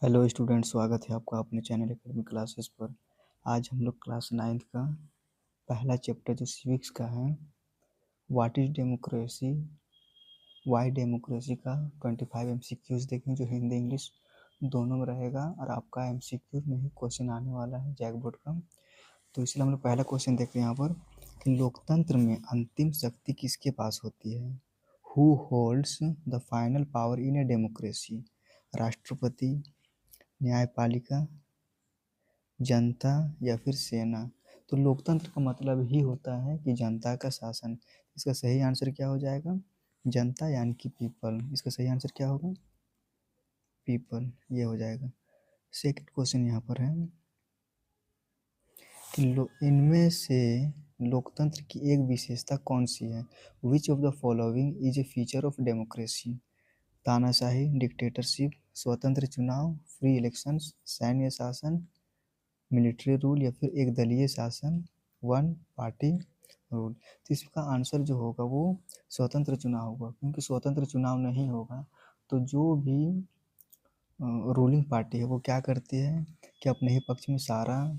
Hello student, स्वागत है आपका अपने चैनल एकेडमिक क्लासेस पर। आज हम लोग क्लास 9th का पहला चैप्टर जो सिविक्स का है, what is democracy, Y democracy का 25 एमसीक्यूज देखेंगे, जो हिंदी इंग्लिश दोनों में रहेगा और आपका एमसीक्यू में ही क्वेश्चन आने वाला है जैक बोर्ड का। तो इसलिए हम लोग पहला क्वेश्चन देखते हैं यहाँ पर कि लोकतंत्र में अंतिम शक्ति किसके पास होती है। Who holds the final power in a democracy? राष्ट्रपति, न्यायपालिका, जनता या फिर सेना? तो लोकतंत्र का मतलब ही होता है कि जनता का शासन। इसका सही आंसर क्या हो जाएगा? जनता यानी कि पीपल। इसका सही आंसर क्या होगा? पीपल, ये हो जाएगा। सेकंड क्वेश्चन यहाँ पर है कि इनमें से लोकतंत्र की एक विशेषता कौन सी है? Which of the following is a feature of democracy? तानाशाही, डिक्टेटरशिप, स्वतंत्र चुनाव, फ्री इलेक्शंस, सैन्य शासन, मिलिट्री रूल या फिर एक दलीय शासन, वन पार्टी रूल? तो इसका आंसर जो होगा वो स्वतंत्र चुनाव होगा, क्योंकि स्वतंत्र चुनाव नहीं होगा तो जो भी रूलिंग पार्टी है वो क्या करती है कि अपने ही पक्ष में सारा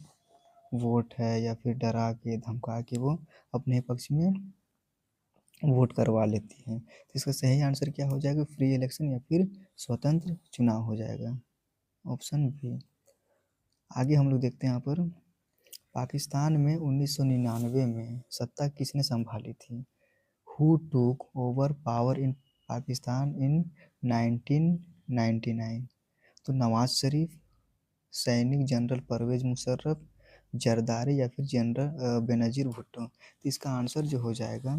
वोट है या फिर डरा के धमका के वो अपने ही पक्ष में वोट करवा लेती है। तो इसका सही आंसर क्या हो जाएगा? फ्री इलेक्शन या फिर स्वतंत्र चुनाव हो जाएगा, ऑप्शन बी। आगे हम लोग देखते हैं यहाँ पर पाकिस्तान में 1999 में सत्ता किसने संभाली थी? Who took over power in Pakistan in 1999? तो नवाज शरीफ, सैनिक जनरल परवेज मुशर्रफ, जरदारी या फिर जनरल बेनजीर भुट्टो? तो इसका आंसर जो हो जाएगा,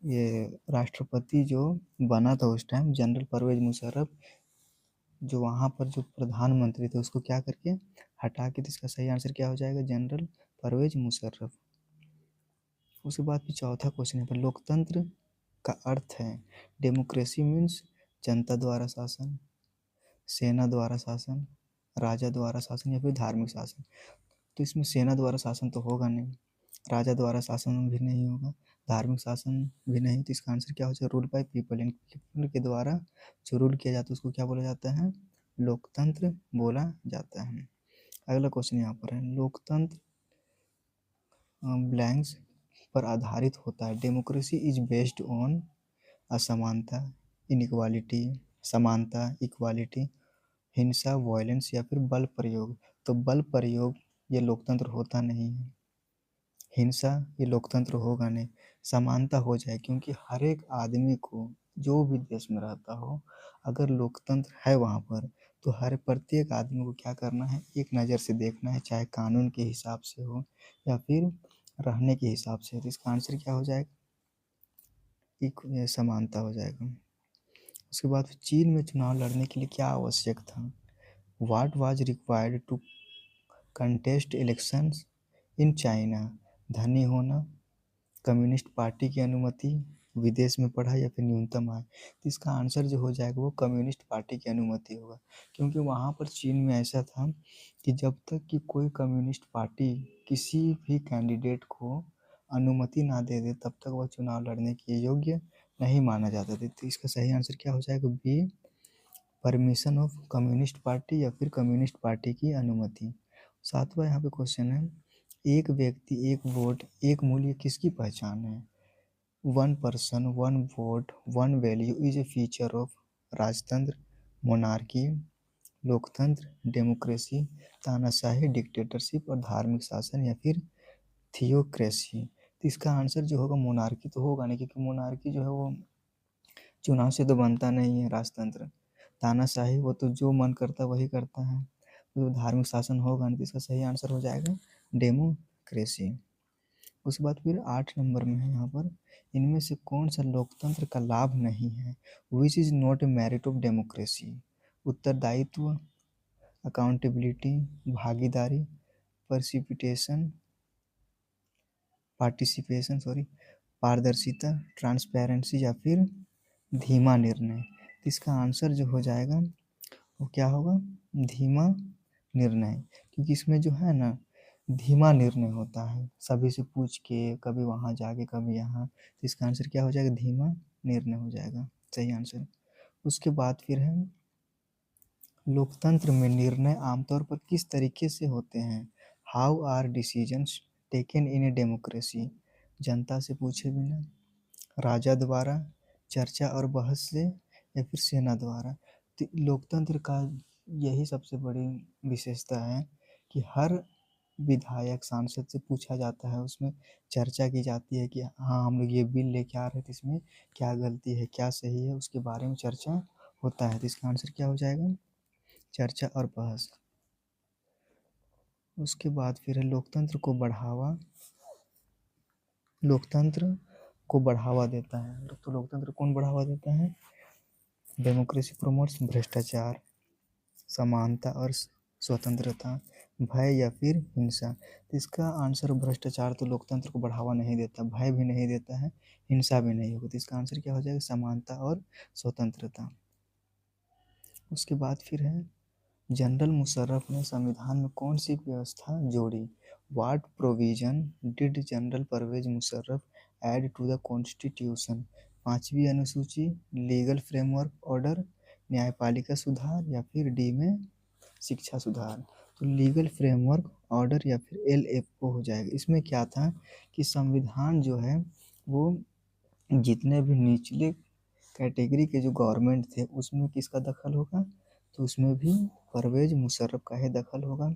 ये राष्ट्रपति जो बना था उस टाइम जनरल परवेज मुशर्रफ, जो वहाँ पर जो प्रधानमंत्री थे उसको क्या करके हटा के, तो इसका सही आंसर क्या हो जाएगा? जनरल परवेज मुशर्रफ। उसके बाद फिर चौथा क्वेश्चन है पर लोकतंत्र का अर्थ है। डेमोक्रेसी मीन्स जनता द्वारा शासन, सेना द्वारा शासन, राजा द्वारा शासन या फिर धार्मिक शासन? तो इसमें सेना द्वारा शासन तो होगा नहीं, राजा द्वारा शासन भी नहीं होगा, धार्मिक शासन भी नहीं। तो इसका आंसर क्या हो जाएगा? रूल बाय पीपल, यानी पीपल के द्वारा जो रूल किया जाता है उसको क्या बोला जाता है? लोकतंत्र बोला जाता है। अगला क्वेश्चन यहाँ पर है लोकतंत्र ब्लैंक्स पर आधारित होता है। डेमोक्रेसी इज बेस्ड ऑन असमानता, इनइक्वालिटी, समानता, इक्वालिटी, हिंसा, वायलेंस या फिर बल प्रयोग? तो बल प्रयोग ये लोकतंत्र होता नहीं है, हिंसा ये लोकतंत्र होगा नहीं, समानता हो जाए, क्योंकि हर एक आदमी को जो भी देश में रहता हो अगर लोकतंत्र है वहाँ पर तो हर प्रत्येक आदमी को क्या करना है? एक नज़र से देखना है, चाहे कानून के हिसाब से हो या फिर रहने के हिसाब से। तो इसका आंसर क्या हो जाएगा? समानता हो जाएगा। उसके बाद चीन में चुनाव लड़ने के लिए क्या आवश्यक था? What was required to contest elections in China? धनी होना, कम्युनिस्ट पार्टी की अनुमति, विदेश में पढ़ाई या फिर न्यूनतम आय? तो इसका आंसर जो हो जाएगा वो कम्युनिस्ट पार्टी की अनुमति होगा, क्योंकि वहाँ पर चीन में ऐसा था कि जब तक कि कोई कम्युनिस्ट पार्टी किसी भी कैंडिडेट को अनुमति ना दे दे तब तक वह चुनाव लड़ने के योग्य नहीं माना जाता था। तो इसका सही आंसर क्या हो जाएगा? B, permission of communist party या फिर कम्युनिस्ट पार्टी की अनुमति। सातवां यहाँ पे क्वेश्चन है एक व्यक्ति एक वोट एक मूल्य किसकी पहचान है? One person one vote one value is a feature of राजतंत्र, मोनार्की, लोकतंत्र, डेमोक्रेसी, तानाशाही, डिक्टेटरशिप और धार्मिक शासन या फिर थियोक्रेसी? तो इसका आंसर जो होगा मोनार्की तो होगा नहीं, क्योंकि मोनार्की जो है वो चुनाव से तो बनता नहीं है राजतंत्र। तानाशाही वो तो जो मन करता है वही करता है, तो धार्मिक शासन होगा नहीं। तो इसका सही आंसर हो जाएगा डेमोक्रेसी। उसके बाद फिर 8 नंबर में है यहाँ पर इनमें से कौन सा लोकतंत्र का लाभ नहीं है? Which is not a merit of democracy? उत्तरदायित्व, अकाउंटेबिलिटी, भागीदारी, पार्टिसिपेशन पार्टिसिपेशन सॉरी पारदर्शिता, ट्रांसपेरेंसी या फिर धीमा निर्णय? तो इसका आंसर जो हो जाएगा वो क्या होगा? धीमा निर्णय, क्योंकि इसमें जो है ना धीमा निर्णय होता है, सभी से पूछ के कभी वहाँ जाके कभी यहाँ। तो इसका आंसर क्या हो जाएगा? धीमा निर्णय हो जाएगा सही आंसर। उसके बाद फिर है लोकतंत्र में निर्णय आमतौर पर किस तरीके से होते हैं? How are decisions taken in a democracy? जनता से पूछे बिना, राजा द्वारा, चर्चा और बहस से, या फिर सेना द्वारा? तो लोकतंत्र का यही सबसे बड़ी विशेषता है कि हर विधायक सांसद से पूछा जाता है, उसमें चर्चा की जाती है कि हाँ हम लोग ये बिल लेके आ रहे थे, इसमें क्या गलती है क्या सही है, उसके बारे में चर्चा होता है। तो इसका आंसर क्या हो जाएगा? चर्चा और बहस। उसके बाद फिर है लोकतंत्र को बढ़ावा देता है। तो लोकतंत्र कौन बढ़ावा देता है? डेमोक्रेसी प्रमोट्स भ्रष्टाचार, समानता और स्वतंत्रता, भय या फिर हिंसा? तो इसका आंसर भ्रष्टाचार तो लोकतंत्र को बढ़ावा नहीं देता, भय भी नहीं देता है, हिंसा भी नहीं होगी। तो इसका आंसर क्या हो जाएगा? समानता और स्वतंत्रता। उसके बाद फिर है जनरल मुशर्रफ ने संविधान में कौन सी व्यवस्था जोड़ी? What provision did general Pervez Musharraf add to the constitution? पांचवी अनुसूची, लीगल फ्रेमवर्क ऑर्डर, न्यायपालिका सुधार, या फिर डी में शिक्षा सुधार? तो लीगल फ्रेमवर्क ऑर्डर या फिर LFO हो जाएगा। इसमें क्या था कि संविधान जो है वो जितने भी निचले कैटेगरी के जो गवर्नमेंट थे उसमें किसका दखल होगा? तो उसमें भी परवेज मुशर्रफ का ही दखल होगा।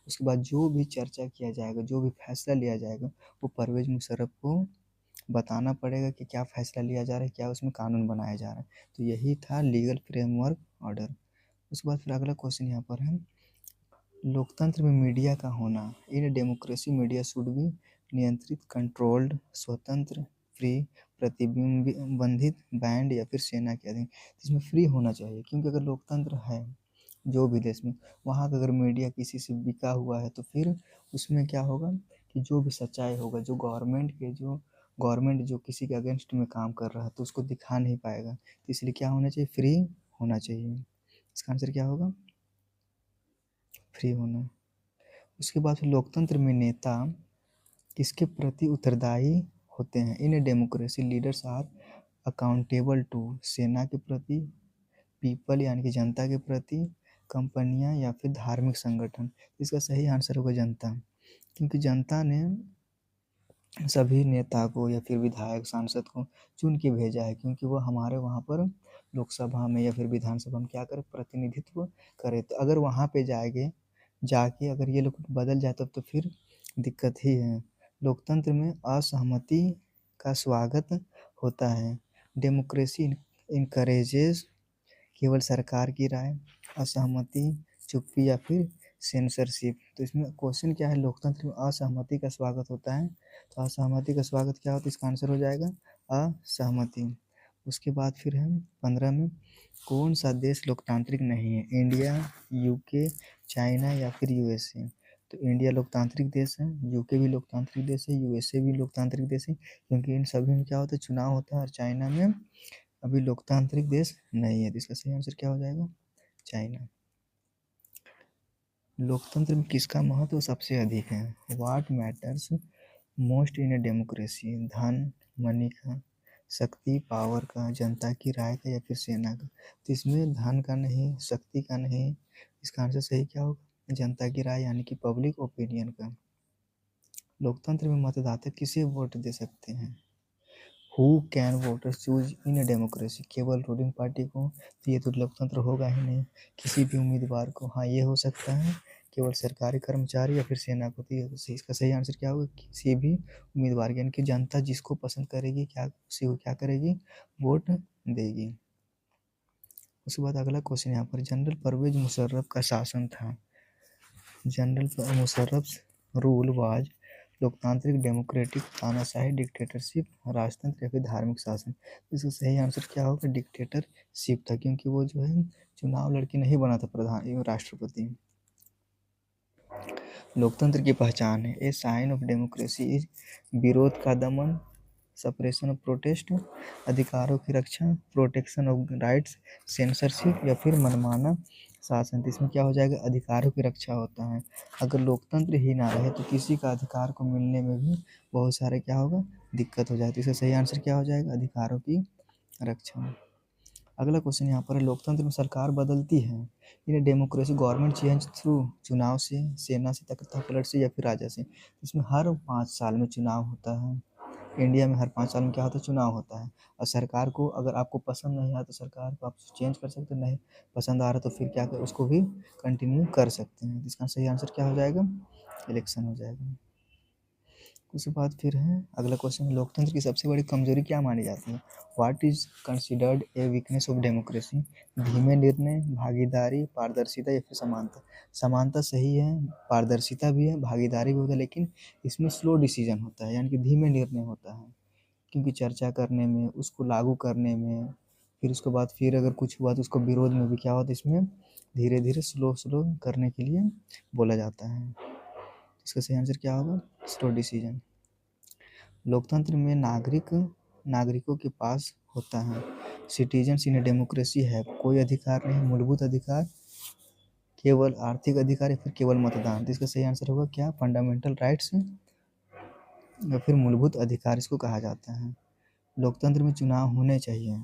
उसके बाद जो भी चर्चा किया जाएगा, जो भी फैसला लिया जाएगा, वो परवेज मुशर्रफ को बताना पड़ेगा कि क्या फैसला लिया जा रहा है, क्या उसमें कानून बनाया जा रहा है। तो यही था लीगल फ्रेमवर्क ऑर्डर। उसके बाद फिर अगला क्वेश्चन यहाँ पर है, लोकतंत्र में मीडिया का होना। In democracy media should be नियंत्रित, कंट्रोल्ड, स्वतंत्र, फ्री, प्रतिबंधित, बैंड, या फिर सेना के अधीन? इसमें फ्री होना चाहिए, क्योंकि अगर लोकतंत्र है जो भी देश में, वहाँ का अगर मीडिया किसी से बिका हुआ है तो फिर उसमें क्या होगा कि जो भी सच्चाई होगा, गवर्नमेंट जो किसी के अगेंस्ट में काम कर रहा है तो उसको दिखा नहीं पाएगा। तो इसलिए क्या होना चाहिए? फ्री होना चाहिए। इसका आंसर क्या होगा? फ्री होना। उसके बाद फिर लोकतंत्र में नेता किसके प्रति उत्तरदायी होते हैं? In democracy leaders are accountable to, सेना के प्रति, पीपल यानी कि जनता के प्रति, कंपनियां, या फिर धार्मिक संगठन? इसका सही आंसर होगा जनता, क्योंकि जनता ने सभी नेता को या फिर विधायक सांसद को चुन के भेजा है, क्योंकि वो हमारे वहाँ पर लोकसभा में या फिर विधानसभा में क्या करे? प्रतिनिधित्व करे। तो अगर वहाँ पे जाके अगर ये लोग बदल जाए तब तो फिर दिक्कत ही है। लोकतंत्र में असहमति का स्वागत होता है। डेमोक्रेसी इनकरेजेस केवल सरकार की राय, असहमति, चुप्पी, या फिर सेंसरशिप? तो इसमें क्वेश्चन क्या है? लोकतंत्र में असहमति का स्वागत होता है, तो असहमति का स्वागत क्या होता है? इसका आंसर हो जाएगा असहमति। उसके बाद फिर है 15 में, कौन सा देश लोकतांत्रिक नहीं है? इंडिया, यूके, चाइना, या फिर यूएसए? तो इंडिया लोकतांत्रिक देश है, यूके भी लोकतांत्रिक देश है, यूएसए भी लोकतांत्रिक देश है, क्योंकि इन सभी में क्या होता है? चुनाव होता है। और चाइना में अभी लोकतांत्रिक देश नहीं है। तो इसका सही आंसर क्या हो जाएगा? चाइना। लोकतंत्र में किसका महत्व सबसे अधिक है? What matters most in a democracy? धन, मनी का, शक्ति, पावर का, जनता की राय का, या फिर सेना का? तो इसमें धन का नहीं, शक्ति का नहीं, इसका आंसर सही क्या होगा? जनता की राय यानी कि पब्लिक ओपिनियन का। लोकतंत्र में मतदाता किसे वोट दे सकते हैं? Who can voters choose in a democracy? केवल रूलिंग पार्टी को? तो ये तो लोकतंत्र होगा ही नहीं। किसी भी उम्मीदवार को? हाँ ये हो सकता है, केवल सरकारी कर्मचारी या फिर सेना को? तो इसका सही आंसर क्या होगा? किसी भी उम्मीदवार, यानी कि जनता जिसको पसंद करेगी क्या उसी को क्या करेगी? वोट देगी। उसके बाद अगला क्वेश्चन यहाँ पर, जनरल परवेज मुशर्रफ का शासन था। जनरल मुशर्रफ रूल वाज लोकतांत्रिक, डेमोक्रेटिक, तानाशाही, डिक्टेटरशिप, राजतंत्र, या फिर धार्मिक शासन? इसका सही आंसर क्या होगा? डिक्टेटरशिप था, क्योंकि वो जो है चुनाव लड़के नहीं बना था प्रधान एवं राष्ट्रपति। लोकतंत्र की पहचान है। ए साइन ऑफ डेमोक्रेसी इज विरोध का दमन, सप्रेशन ऑफ प्रोटेस्ट, अधिकारों की रक्षा, प्रोटेक्शन ऑफ राइट्स, सेंसरशिप, या फिर मनमाना शासन? तो इसमें क्या हो जाएगा? अधिकारों की रक्षा होता है। अगर लोकतंत्र ही ना रहे तो किसी का अधिकार को मिलने में भी बहुत सारे क्या होगा? दिक्कत हो जाती है। इसका सही आंसर क्या हो जाएगा? अधिकारों की रक्षा। अगला क्वेश्चन यहाँ पर है, लोकतंत्र में सरकार बदलती है, in democracy government change through चुनाव से, सेना से, तख्ता पलट से या फिर राजा से। इसमें हर 5 साल में चुनाव होता है। इंडिया में हर 5 साल में क्या होता है, चुनाव होता है। और सरकार को अगर आपको पसंद नहीं आया तो सरकार को आप चेंज कर सकते, नहीं पसंद आ रहा तो फिर क्या कर, उसको भी कंटिन्यू कर सकते हैं। इसका सही आंसर क्या हो जाएगा, इलेक्शन हो जाएगा। उसके बाद फिर है अगला क्वेश्चन, लोकतंत्र की सबसे बड़ी कमजोरी क्या मानी जाती है। What is considered a weakness of democracy. धीमे निर्णय, भागीदारी, पारदर्शिता या फिर समानता। समानता सही है, पारदर्शिता भी है, भागीदारी भी होता है, लेकिन इसमें स्लो डिसीजन होता है, यानी कि धीमे निर्णय होता है, क्योंकि चर्चा करने में, उसको लागू करने में, फिर उसके बाद फिर अगर कुछ हुआ तो उसको विरोध में भी क्या होता है, इसमें धीरे धीरे स्लो स्लो करने के लिए बोला जाता है। इसका सही आंसर क्या होगा, स्लो डिसीजन। लोकतंत्र में नागरिकों के पास होता है, सिटीजन्स इन डेमोक्रेसी है, कोई अधिकार नहीं, मूलभूत अधिकार, केवल आर्थिक अधिकार या फिर केवल मतदान। तो इसका सही आंसर होगा क्या, फंडामेंटल राइट्स या फिर मूलभूत अधिकार इसको कहा जाता है। लोकतंत्र में चुनाव होने चाहिए,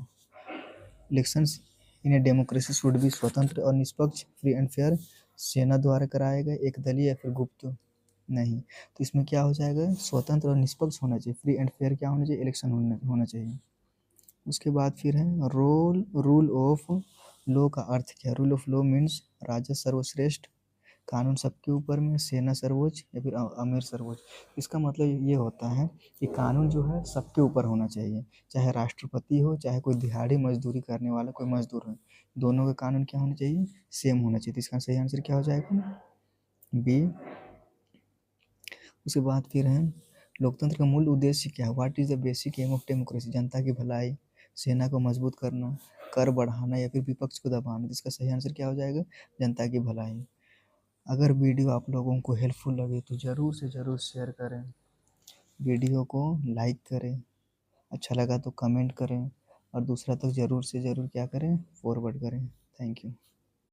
elections in a democracy should भी स्वतंत्र और निष्पक्ष, फ्री एंड फेयर, सेना द्वारा कराए गए, एक दलीय या फिर गुप्त नहीं। तो इसमें क्या हो जाएगा, स्वतंत्र और निष्पक्ष होना चाहिए, फ्री एंड फेयर क्या होना चाहिए, इलेक्शन होना चाहिए। उसके बाद फिर है रूल ऑफ लॉ का अर्थ क्या है। रूल ऑफ लॉ मीन्स राजा सर्वश्रेष्ठ, कानून सबके ऊपर में, सेना सर्वोच्च या फिर अमीर सर्वोच्च। इसका मतलब ये होता है कि कानून जो है सबके ऊपर होना चाहिए, चाहे राष्ट्रपति हो, चाहे कोई दिहाड़ी मजदूरी करने वाला कोई मजदूर हो, दोनों का कानून क्या होना चाहिए, सेम होना चाहिए। तो इसका सही आंसर क्या हो जाएगा, बी। उसके बाद फिर है, लोकतंत्र का मूल उद्देश्य क्या है। What is the basic aim of democracy. जनता की भलाई, सेना को मजबूत करना, कर बढ़ाना या फिर विपक्ष को दबाना। इसका सही आंसर क्या हो जाएगा, जनता की भलाई। अगर वीडियो आप लोगों को हेल्पफुल लगे तो ज़रूर से ज़रूर शेयर करें, वीडियो को लाइक करें, अच्छा लगा तो कमेंट करें, और दूसरा तक ज़रूर से ज़रूर क्या करें, फॉरवर्ड करें। Thank you.